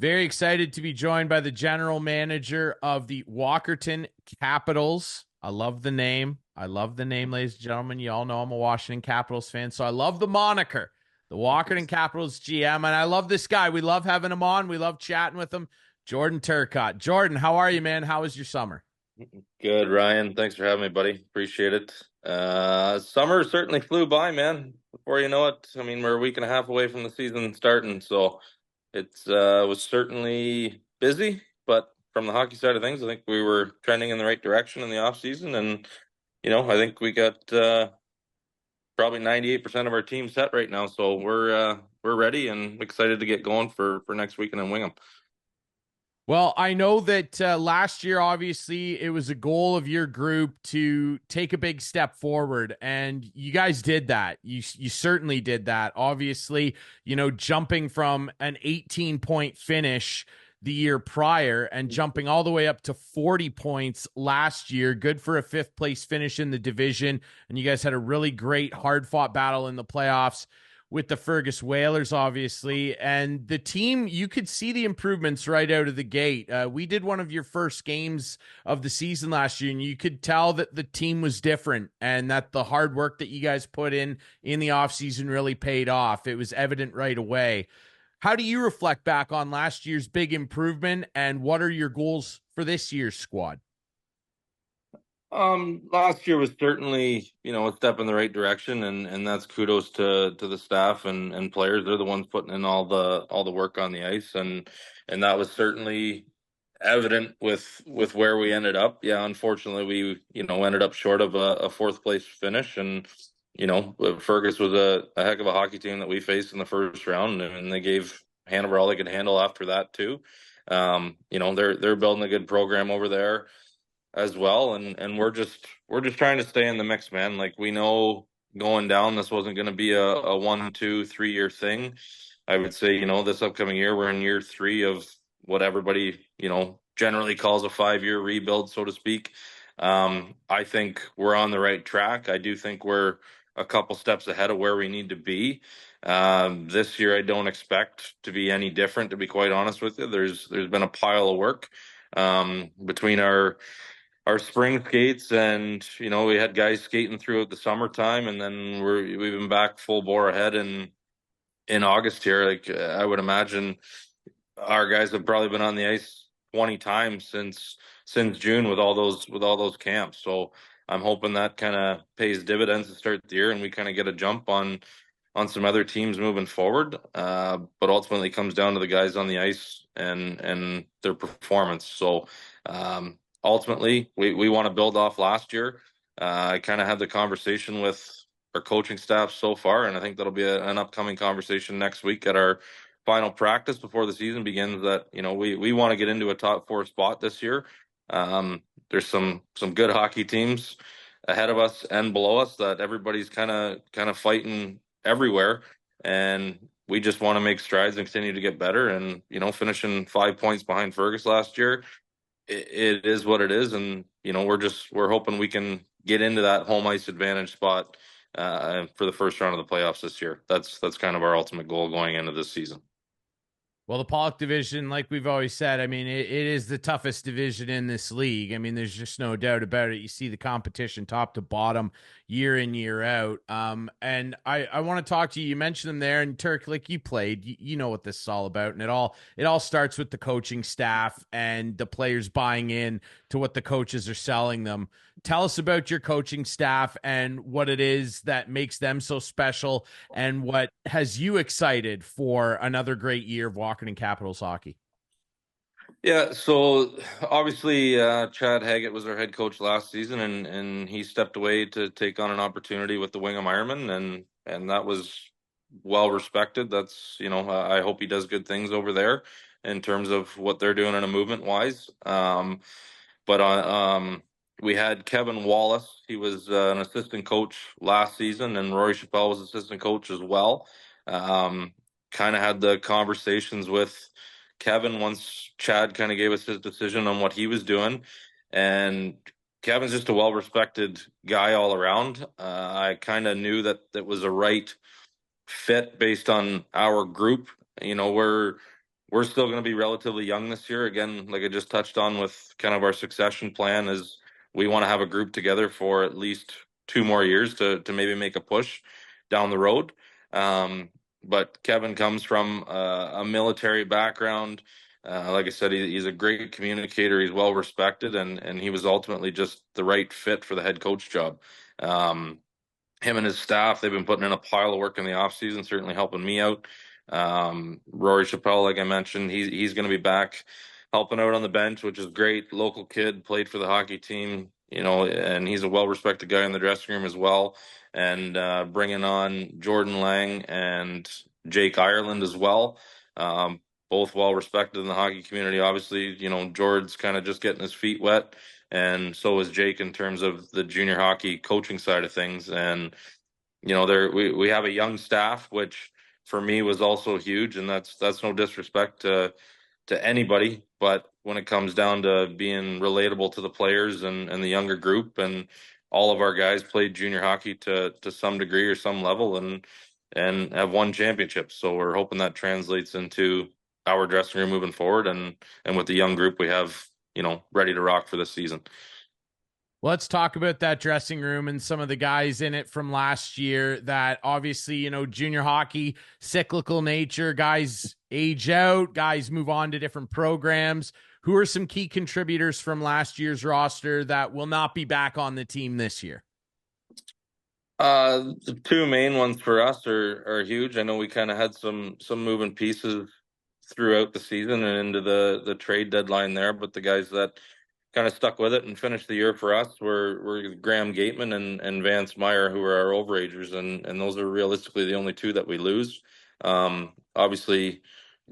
Very excited to be joined by the general manager of the Walkerton Capitals. I love the name. I love the name, ladies and gentlemen. You all know I'm a Washington Capitals fan, so I love the moniker, the Walkerton Capitals GM, and I love this guy. We love having him on. We love chatting with him. Jordan Turcotte. Jordan, how are you, man? How was your summer? Good, Ryan. Thanks for having me, buddy. Appreciate it. Summer certainly flew by, man. Before you know it, I mean, we're a week and a half away from the season starting, so it's was certainly busy, but from the hockey side of things, I think we were trending in the right direction in the off season, and I think we got probably 98% of our team set right now, so we're ready and excited to get going for next weekend in Wingham. Well, I know that last year, obviously, it was a goal of your group to take a big step forward, and you guys did that. You certainly did that. Obviously, jumping from an 18-point finish the year prior and jumping all the way up to 40 points last year. Good for a fifth place finish in the division, and you guys had a really great, hard-fought battle in the playoffs with the Fergus Whalers, obviously. And the team, you could see the improvements right out of the gate. We did one of your first games of the season last year, and you could tell that the team was different and that the hard work that you guys put in the offseason really paid off. It was evident right away. How do you reflect back on last year's big improvement, and what are your goals for this year's squad? Last year was certainly, a step in the right direction, and that's kudos to the staff and players. They're the ones putting in all the work on the ice, and that was certainly evident with where we ended up. Yeah, unfortunately, we ended up short of a fourth place finish, and Fergus was a heck of a hockey team that we faced in the first round, and they gave Hanover all they could handle after that too. They're building a good program over there as well, and we're just trying to stay in the mix, man. Like, we know going down, this wasn't going to be a 1, 2, 3 year thing. I would say, this upcoming year we're in year three of what everybody generally calls a 5 year rebuild, so to speak. I think we're on the right track. I do think we're a couple steps ahead of where we need to be. This year I don't expect to be any different, to be quite honest with you. There's been a pile of work between our spring skates, and we had guys skating throughout the summertime, and then we've been back full bore ahead in August here. Like, I would imagine our guys have probably been on the ice 20 times since June with all those camps. So I'm hoping that kind of pays dividends to start the year, and we kind of get a jump on some other teams moving forward. But ultimately it comes down to the guys on the ice and their performance. So ultimately, we want to build off last year. I kind of had the conversation with our coaching staff so far, and I think that'll be an upcoming conversation next week at our final practice before the season begins, that we want to get into a top four spot this year. There's some good hockey teams ahead of us and below us that everybody's kind of fighting everywhere, and we just want to make strides and continue to get better. And finishing 5 points behind Fergus last year, it is what it is, and we're hoping we can get into that home ice advantage spot for the first round of the playoffs this year. That's kind of our ultimate goal going into this season. Well, the Pollock division, like we've always said, I mean, it is the toughest division in this league. I mean, there's just no doubt about it. You see the competition top to bottom, year in, year out. And I want to talk to you. You mentioned them there, and Turk, like, you played, you know what this is all about. And it all starts with the coaching staff and the players buying in to what the coaches are selling them. Tell us about your coaching staff and what it is that makes them so special, and what has you excited for another great year of Walkerton Capitals hockey. Yeah, so obviously Chad Haggett was our head coach last season, and he stepped away to take on an opportunity with the Wingham Ironman, and that was well respected. That's I hope he does good things over there in terms of what they're doing in a movement wise. But we had Kevin Wallace. He was an assistant coach last season, and Rory Chappelle was assistant coach as well. Kind of had the conversations with Kevin once Chad kind of gave us his decision on what he was doing. And Kevin's just a well-respected guy all around. I kind of knew that that was a right fit based on our group. we're still going to be relatively young this year. Again, like I just touched on with kind of our succession plan, is we want to have a group together for at least 2 more years to maybe make a push down the road. Um, but Kevin comes from a military background. Like I said, he's a great communicator. He's well respected, and he was ultimately just the right fit for the head coach job. Um, Him and his staff, they've been putting in a pile of work in the off season, certainly helping me out. Rory Chappelle, like I mentioned, he's going to be back helping out on the bench, which is great. Local kid, played for the hockey team, and he's a well respected guy in the dressing room as well. And bringing on Jordan Lang and Jake Ireland as well. Um, Both well respected in the hockey community. Obviously, George's kind of just getting his feet wet, and so is Jake in terms of the junior hockey coaching side of things. And there we have a young staff, which for me was also huge, and that's no disrespect to anybody, but when it comes down to being relatable to the players and the younger group, and all of our guys played junior hockey to some degree or some level, and have won championships. So we're hoping that translates into our dressing room moving forward, and with the young group we have, ready to rock for this season. Let's talk about that dressing room and some of the guys in it from last year that obviously, junior hockey, cyclical nature, guys age out, guys move on to different programs. Who are some key contributors from last year's roster that will not be back on the team this year? The two main ones for us are huge. I know we kind of had some moving pieces throughout the season and into the trade deadline there, but the guys that kind of stuck with it and finished the year for us were Graham Gateman and Vance Meyer, who are our overagers, and those are realistically the only two that we lose. Obviously,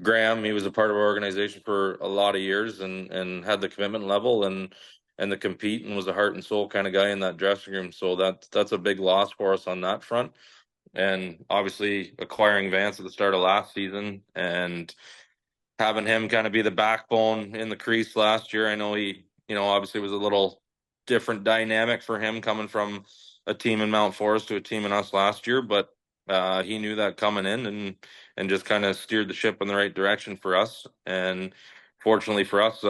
Graham, he was a part of our organization for a lot of years and had the commitment level and the compete, and was a heart and soul kind of guy in that dressing room. So that's a big loss for us on that front. And obviously acquiring Vance at the start of last season and having him kind of be the backbone in the crease last year. I know he, obviously was a little different dynamic for him coming from a team in Mount Forest to a team in us last year, but he knew that coming in and just kind of steered the ship in the right direction for us. And fortunately for us,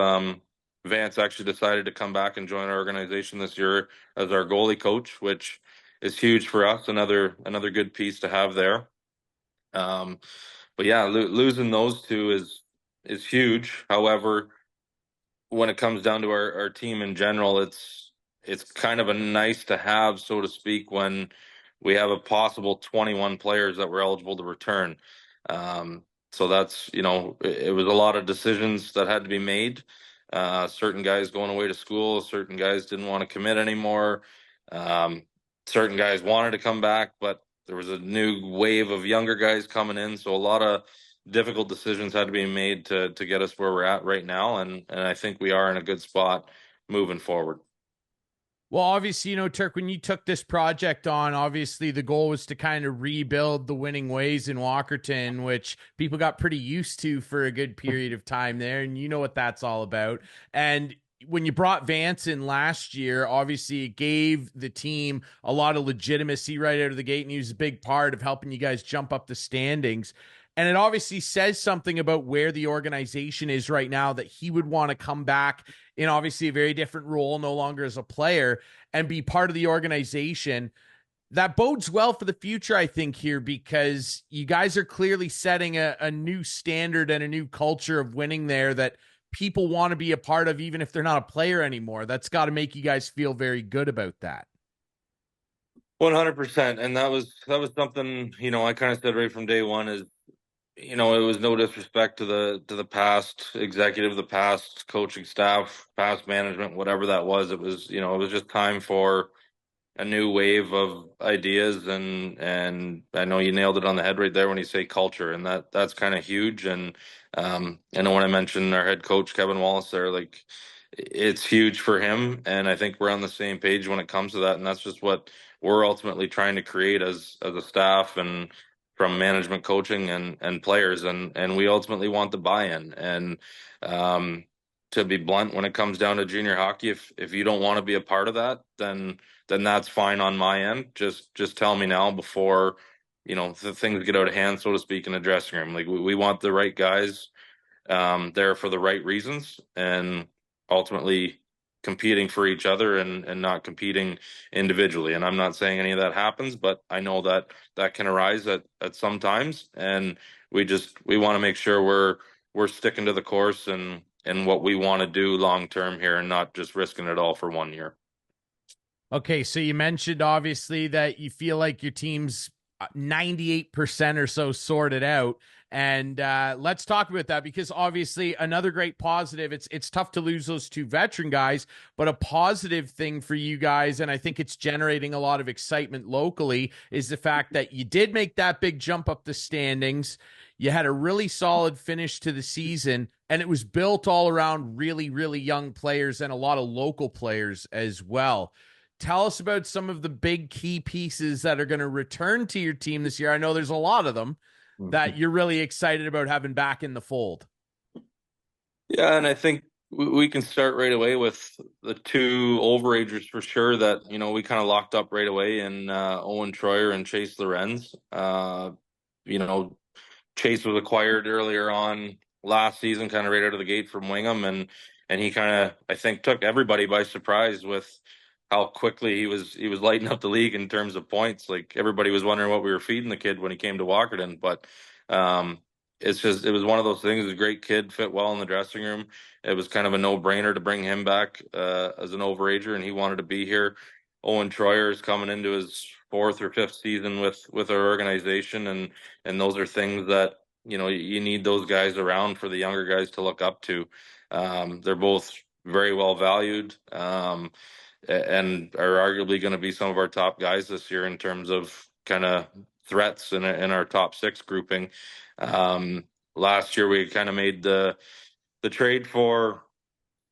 Vance actually decided to come back and join our organization this year as our goalie coach, which is huge for us. Another good piece to have there. But yeah, losing those two is huge. However, when it comes down to our team in general, it's kind of a nice to have, so to speak, when we have a possible 21 players that were eligible to return. So that's, it was a lot of decisions that had to be made. Certain guys going away to school, certain guys didn't want to commit anymore. Um, Certain guys wanted to come back, but there was a new wave of younger guys coming in. So a lot of difficult decisions had to be made to get us where we're at right now, and I think we are in a good spot moving forward. Well, obviously, Turk, when you took this project on, obviously the goal was to kind of rebuild the winning ways in Walkerton, which people got pretty used to for a good period of time there. And you know what that's all about. And when you brought Vance in last year, obviously it gave the team a lot of legitimacy right out of the gate. And he was a big part of helping you guys jump up the standings. And it obviously says something about where the organization is right now that he would want to come back in obviously a very different role, no longer as a player, and be part of the organization. That bodes well for the future, I think, here, because you guys are clearly setting a new standard and a new culture of winning there that people want to be a part of, even if they're not a player anymore. That's got to make you guys feel very good about that. 100%. And that was something, I kind of said right from day one is, it was no disrespect to the past executive, the past coaching staff, past management, whatever that was. It was just time for a new wave of ideas, and I know you nailed it on the head right there when you say culture, and that's kind of huge. And I know when I mentioned our head coach Kevin Wallace there, like, it's huge for him, and I think we're on the same page when it comes to that, and that's just what we're ultimately trying to create as a staff, and from management, coaching, and players, and we ultimately want the buy-in. And to be blunt, when it comes down to junior hockey, if you don't want to be a part of that, then that's fine on my end. Just tell me now before, the things get out of hand, so to speak, in the dressing room. Like, we want the right guys there for the right reasons and ultimately competing for each other and not competing individually. And I'm not saying any of that happens, but I know that that can arise at some times. And we want to make sure we're sticking to the course and what we want to do long term here and not just risking it all for 1 year. Okay, so you mentioned obviously that you feel like your team's 98% or so sorted out. And let's talk about that because obviously another great positive. It's tough to lose those two veteran guys, but a positive thing for you guys, and I think it's generating a lot of excitement locally, is the fact that you did make that big jump up the standings. You had a really solid finish to the season, and it was built all around really, really young players and a lot of local players as well. Tell us about some of the big key pieces that are going to return to your team this year. I know there's a lot of them that you're really excited about having back in the fold. Yeah, and I think we can start right away with the two overagers for sure that, we kind of locked up right away in Owen Troyer and Chase Lorenz. You know, Chase was acquired earlier on last season, kind of right out of the gate from Wingham, and he kind of, I think, took everybody by surprise with how quickly he was lighting up the league in terms of points. Like everybody was wondering what we were feeding the kid when he came to Walkerton, but um, it was one of those things. A great kid, fit well in the dressing room. It was kind of a no brainer to bring him back as an overager, and he wanted to be here. Owen Troyer is coming into his fourth or fifth season with our organization, and those are things that you need those guys around for the younger guys to look up to. They're both very well valued, and are arguably going to be some of our top guys this year in terms of kind of threats in our top six grouping. Last year we kind of made the trade for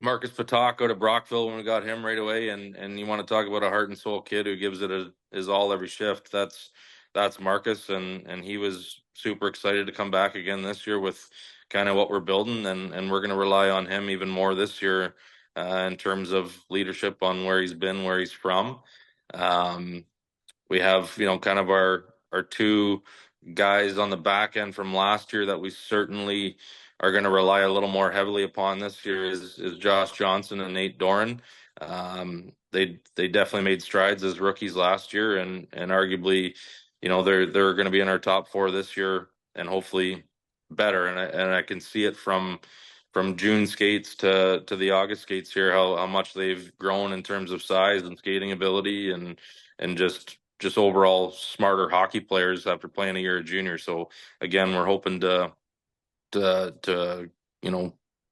Marcus Patako to Brockville when we got him right away, and you want to talk about a heart and soul kid who gives it his all every shift. That's Marcus, and he was super excited to come back again this year with kind of what we're building, and we're going to rely on him even more this year in terms of leadership on where he's been, where he's from. Um, we have kind of our two guys on the back end from last year that we certainly are going to rely a little more heavily upon this year is Josh Johnson and Nate Doran. They definitely made strides as rookies last year, and arguably, they're going to be in our top four this year, and hopefully better. And I can see it from June skates to the August skates here how much they've grown in terms of size and skating ability and just overall smarter hockey players after playing a year of junior. So again, we're hoping to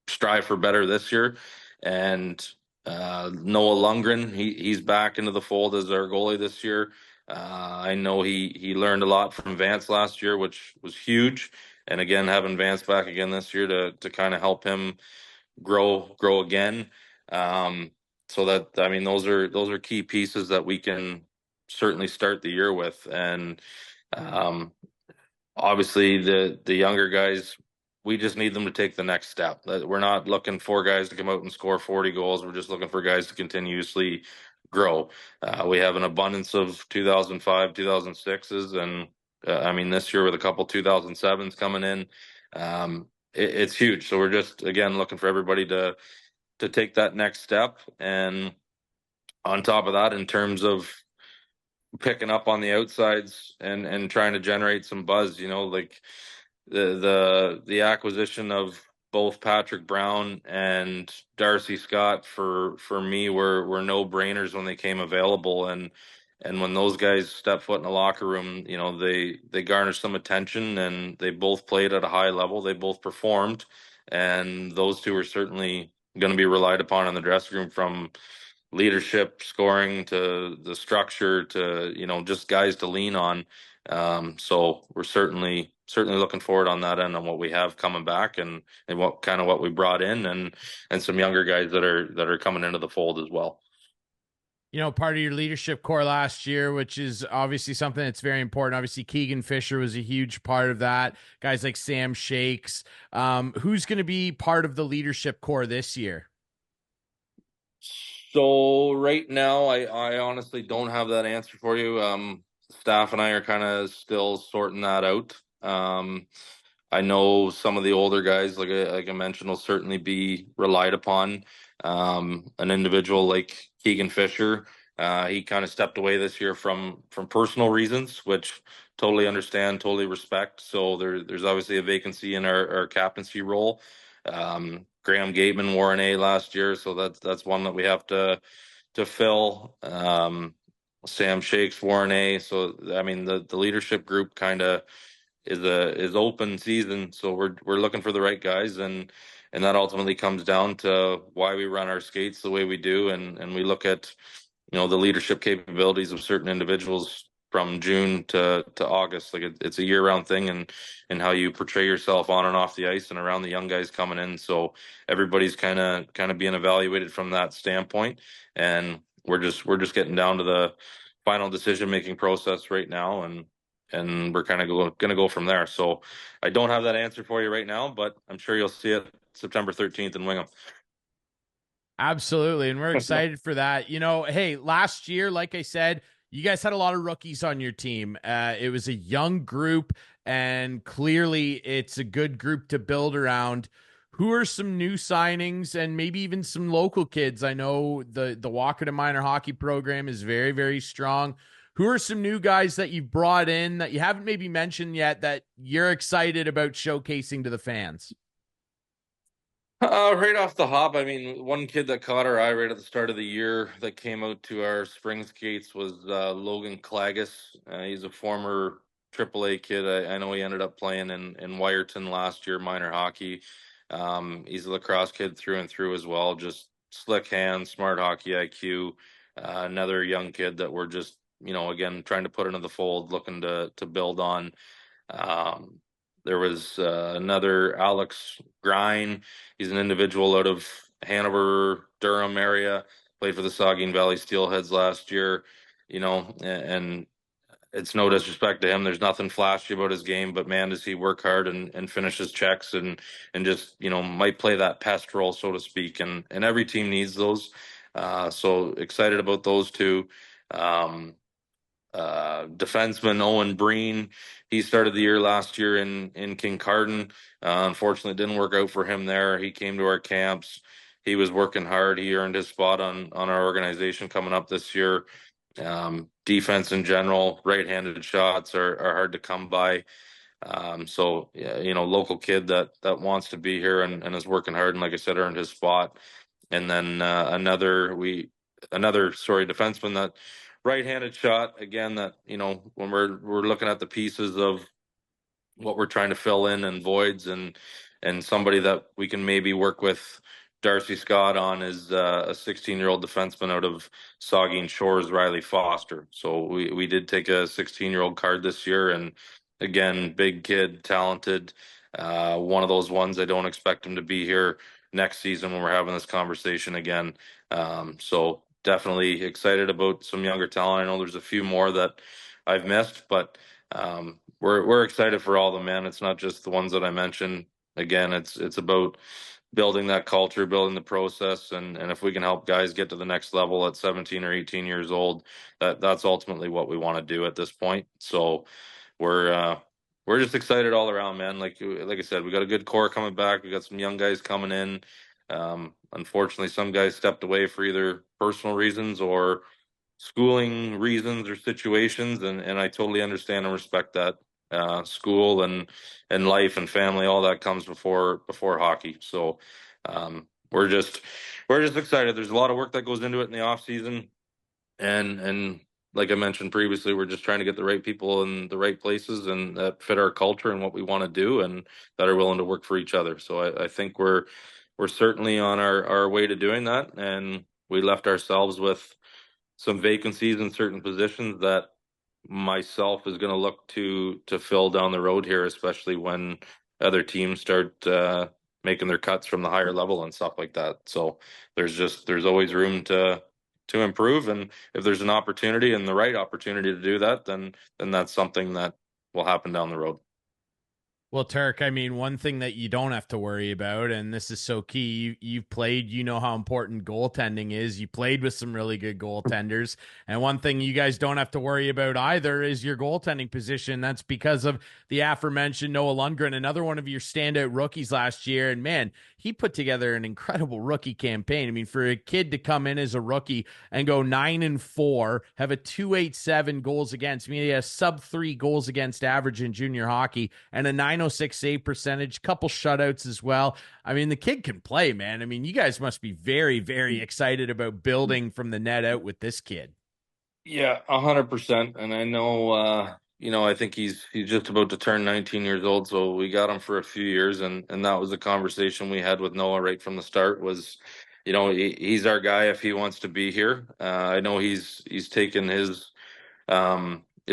strive for better this year. And Noah Lundgren, he's back into the fold as our goalie this year. I know he learned a lot from Vance last year, which was huge. And again, having Vance back again this year to kind of help him grow again. So that, I mean, those are key pieces that we can certainly start the year with. And um, obviously the younger guys, we just need them to take the next step. We're not looking for guys to come out and score 40 goals. We're just looking for guys to continuously grow. We have an abundance of 2005, 2006s, and I mean this year with a couple 2007s coming in. It's huge. So we're just again looking for everybody to take that next step. And on top of that, in terms of picking up on the outsides and trying to generate some buzz, like the acquisition of both Patrick Brown and Darcy Scott for me were no brainers when they came available. And when those guys step foot in the locker room, they garner some attention, and they both played at a high level. They both performed, and those two are certainly going to be relied upon in the dressing room, from leadership, scoring, to the structure, to just guys to lean on. So we're certainly looking forward on that end on what we have coming back, and what we brought in, and some younger guys that are coming into the fold as well. Part of your leadership core last year, which is obviously something that's very important. Obviously, Keegan Fisher was a huge part of that. Guys like Sam Shakes. Who's going to be part of the leadership core this year? So right now, I honestly don't have that answer for you. Staff and I are kind of still sorting that out. I know some of the older guys, like I mentioned, will certainly be relied upon. An individual like Keegan Fisher, he kind of stepped away this year from personal reasons, which totally understand, totally respect. So there's obviously a vacancy in our captaincy role. Graham Gateman wore an A last year, so that's one that we have to fill. Sam Shakes wore an A, so I mean the leadership group kind of is open season, so we're looking for the right guys, and that ultimately comes down to why we run our skates the way we do, and we look at the leadership capabilities of certain individuals from June to August. Like it's a year round thing, and how you portray yourself on and off the ice and around the young guys coming in. So everybody's kind of being evaluated from that standpoint, and we're just getting down to the final decision making process right now, and we're kind of going to go from there. So I don't have that answer for you right now, but I'm sure you'll see it September 13th in Wingham. Absolutely. And we're excited for that. Hey, last year, like I said, you guys had a lot of rookies on your team. It was a young group, and clearly it's a good group to build around. Who are some new signings and maybe even some local kids? I know the Walkerton minor hockey program is very, very strong. Who are some new guys that you've brought in that you haven't maybe mentioned yet that you're excited about showcasing to the fans? Right off the hop, I mean, one kid that caught our eye right at the start of the year that came out to our spring skates was Logan Clagus. He's a former AAA kid. I know he ended up playing in Wyerton last year, minor hockey. He's a lacrosse kid through and through as well. Just slick hands, smart hockey IQ. Another young kid that we're just, again, trying to put into the fold, looking to build on. Um, there was another Alex Grine. He's an individual out of Hanover, Durham area. Played for the Saugeen Valley Steelheads last year. And it's no disrespect to him. There's nothing flashy about his game, but man, does he work hard and finish his checks and just might play that pest role, so to speak. And every team needs those. So excited about those two. Um, Defenseman Owen Breen. He started the year last year in Kincardine. Unfortunately, it didn't work out for him there. He came to our camps. He was working hard. He earned his spot on our organization coming up this year. Defense in general, right-handed shots are hard to come by. So yeah, local kid that wants to be here and is working hard, and like I said, earned his spot. And then another defenseman that right-handed shot again, that when we're looking at the pieces of what we're trying to fill in and voids, and somebody that we can maybe work with Darcy Scott on is a 16-year-old defenseman out of Saugeen Shores, Riley Foster. So we did take a 16-year-old card this year, and again, big kid, talented. One of those ones I don't expect him to be here next season when we're having this conversation again. So definitely excited about some younger talent. I know there's a few more that I've missed, but we're excited for all of them, man. It's not just the ones that I mentioned. Again, it's about building that culture, building the process, and if we can help guys get to the next level at 17 or 18 years old, that's ultimately what we want to do at this point. So we're just excited all around, man. Like I said, we got a good core coming back. We got some young guys coming in. Unfortunately, some guys stepped away for either personal reasons or schooling reasons or situations, and I totally understand and respect that. School and life and family, all that comes before hockey. So we're just excited. There's a lot of work that goes into it in the off season, and like I mentioned previously, we're just trying to get the right people in the right places and that fit our culture and what we want to do, and that are willing to work for each other. So I think we're certainly on our way to doing that, and we left ourselves with some vacancies in certain positions that myself is going to look to fill down the road here, especially when other teams start making their cuts from the higher level and stuff like that. So there's always room to improve, and if there's an opportunity and the right opportunity to do that, then that's something that will happen down the road. Well, Turk, I mean, one thing that you don't have to worry about, and this is so key, you've played, you know how important goaltending is. You played with some really good goaltenders. And one thing you guys don't have to worry about either is your goaltending position. That's because of the aforementioned Noah Lundgren, another one of your standout rookies last year. And man, he put together an incredible rookie campaign. I mean, for a kid to come in as a rookie and go 9-4, have a 2.87 goals against, I mean, he has sub 3 goals against average in junior hockey and a 906 save percentage, couple shutouts as well. I mean, the kid can play, man. I mean, you guys must be very, very excited about building from the net out with this kid. Yeah, 100%. And I know, I think he's just about to turn 19 years old, so we got him for a few years, and that was the conversation we had with Noah right from the start. Was, he's our guy if he wants to be here. I know he's taken his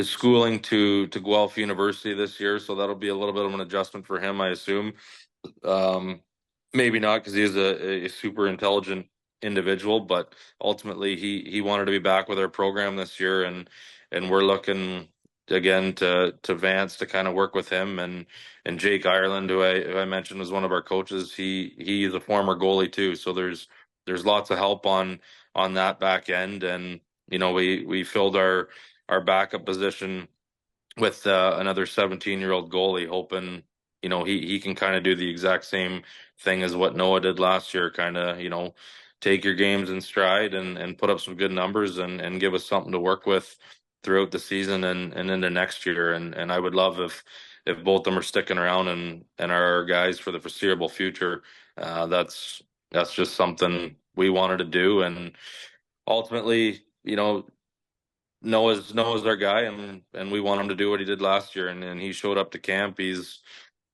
schooling to Guelph University this year, so that'll be a little bit of an adjustment for him, I assume. Um, Maybe not because he is a super intelligent individual, but ultimately he wanted to be back with our program this year, and we're looking again to Vance to kind of work with him and Jake Ireland, who I mentioned was one of our coaches. He's a former goalie too, so there's lots of help on that back end, and we filled our backup position with another 17-year-old goalie, hoping he can kind of do the exact same thing as what Noah did last year, kind of take your games in stride and put up some good numbers and give us something to work with throughout the season and into next year. And I would love if both of them are sticking around and are our guys for the foreseeable future. That's just something we wanted to do, and ultimately, Noah's our guy, and we want him to do what he did last year, and he showed up to camp. He's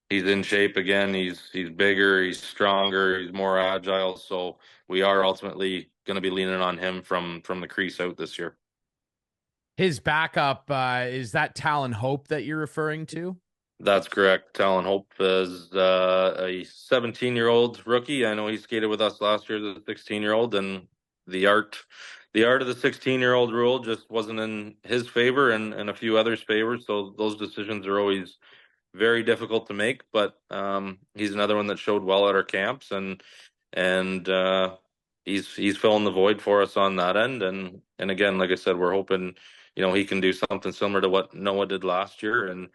in shape again. He's bigger, he's stronger, he's more agile. So we are ultimately going to be leaning on him from the crease out this year. His backup, is that Talon Hope that you're referring to? That's correct. Talon Hope is a 17-year-old rookie. I know he skated with us last year as a 16-year-old, and the art the art of the 16-year-old rule just wasn't in his favor and a few others' favor. So those decisions are always very difficult to make, but he's another one that showed well at our camps, and he's filling the void for us on that end. And again, like I said, we're hoping he can do something similar to what Noah did last year and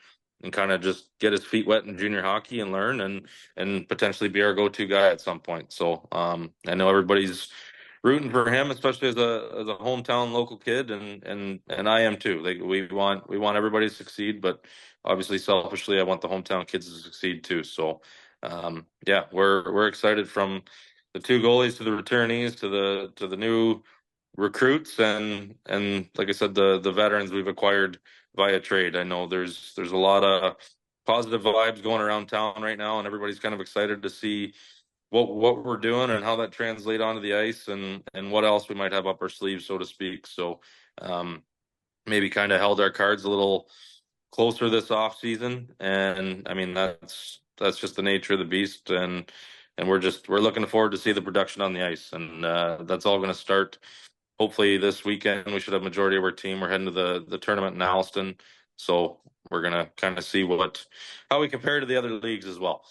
kind of just get his feet wet in junior hockey and learn and potentially be our go-to guy at some point. So I know everybody's rooting for him, especially as a hometown local kid, and I am too. Like we want everybody to succeed, but obviously selfishly I want the hometown kids to succeed too. So yeah, we're excited from the two goalies to the returnees to the new recruits and like I said, the veterans we've acquired via trade. I know there's a lot of positive vibes going around town right now, and everybody's kind of excited to see what we're doing and how that translate onto the ice and what else we might have up our sleeves, so to speak. So um, maybe kind of held our cards a little closer this off season, and I mean that's just the nature of the beast, and we're looking forward to see the production on the ice, and that's all going to start hopefully this weekend. We should have majority of our team. We're heading to the tournament in Alliston, so we're gonna kind of see how we compare to the other leagues as well.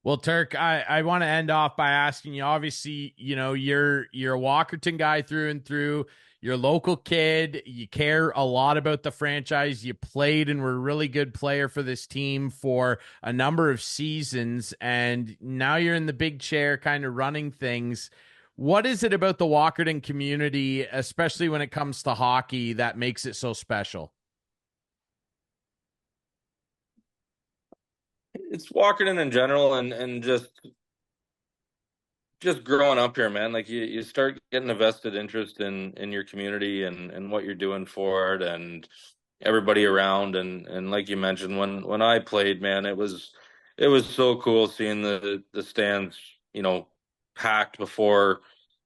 Well, Turk, I want to end off by asking you, obviously, you're a Walkerton guy through and through. You're a local kid. You care a lot about the franchise. You played and were a really good player for this team for a number of seasons. And now you're in the big chair kind of running things. What is it about the Walkerton community, especially when it comes to hockey, that makes it so special? It's Walkerton in general, and just growing up here, man. Like you start getting a vested interest in your community and what you're doing for it and everybody around. And like you mentioned, when I played, man, it was so cool seeing the stands, packed before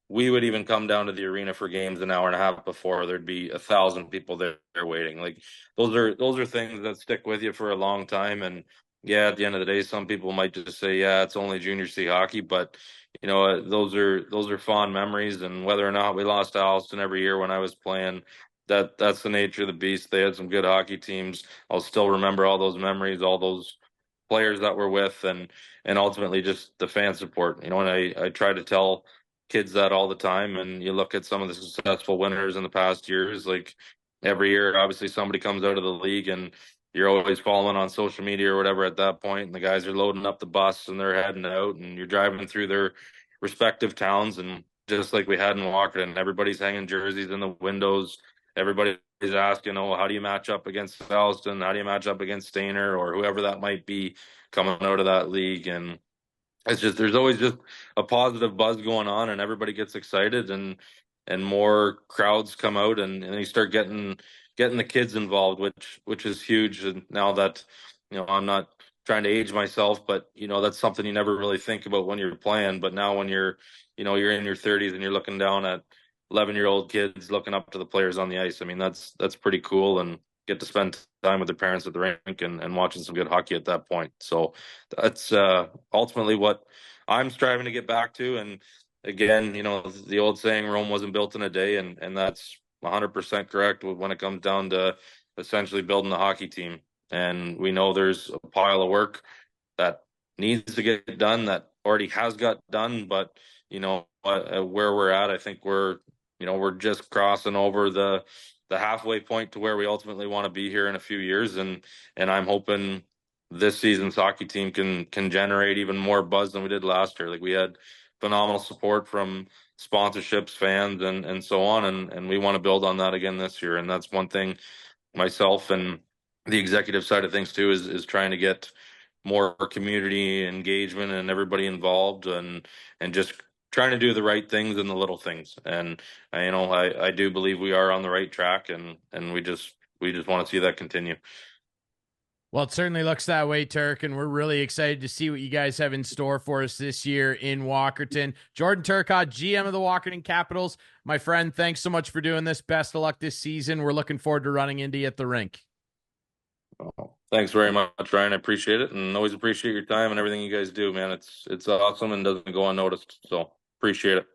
we would even come down to the arena for games an hour and a half before there'd be 1,000 people there waiting. Like those are things that stick with you for a long time. And yeah, at the end of the day, some people might just say, yeah, it's only junior C hockey, but those are fond memories. And whether or not we lost to Alston every year when I was playing, that's the nature of the beast. They had some good hockey teams. I'll still remember all those memories, all those players that we're with, and ultimately just the fan support. And I try to tell kids that all the time. And you look at some of the successful winners in the past years, like every year, obviously somebody comes out of the league and you're always following on social media or whatever at that point, and the guys are loading up the bus and they're heading out, and you're driving through their respective towns, and just like we had in Walkerton, everybody's hanging jerseys in the windows. Everybody's asking, oh, how do you match up against Alston? How do you match up against Stainer or whoever that might be coming out of that league? And it's just there's always just a positive buzz going on, and everybody gets excited, and more crowds come out, and you start getting the kids involved, which is huge. And now that I'm not trying to age myself, but that's something you never really think about when you're playing. But now when you're in your 30s and you're looking down at 11-year-old kids looking up to the players on the ice, I mean that's pretty cool, and get to spend time with their parents at the rink, and watching some good hockey at that point. So that's ultimately what I'm striving to get back to. And again, the old saying, Rome wasn't built in a day, and that's 100% correct when it comes down to essentially building the hockey team. And we know there's a pile of work that needs to get done, that already has got done. But where we're at, I think we're just crossing over the halfway point to where we ultimately want to be here in a few years. And I'm hoping this season's hockey team can generate even more buzz than we did last year. Like, we had phenomenal support from sponsorships, fans, and so on, and we want to build on that again this year. And that's one thing myself and the executive side of things too is trying to get more community engagement and everybody involved, and just trying to do the right things and the little things. And I do believe we are on the right track, and we just want to see that continue. Well, it certainly looks that way, Turk, and we're really excited to see what you guys have in store for us this year in Walkerton. Jordan Turcotte, GM of the Walkerton Capitals. My friend, thanks so much for doing this. Best of luck this season. We're looking forward to running into you at the rink. Thanks very much, Ryan. I appreciate it, and always appreciate your time and everything you guys do, man. It's awesome and doesn't go unnoticed. So appreciate it.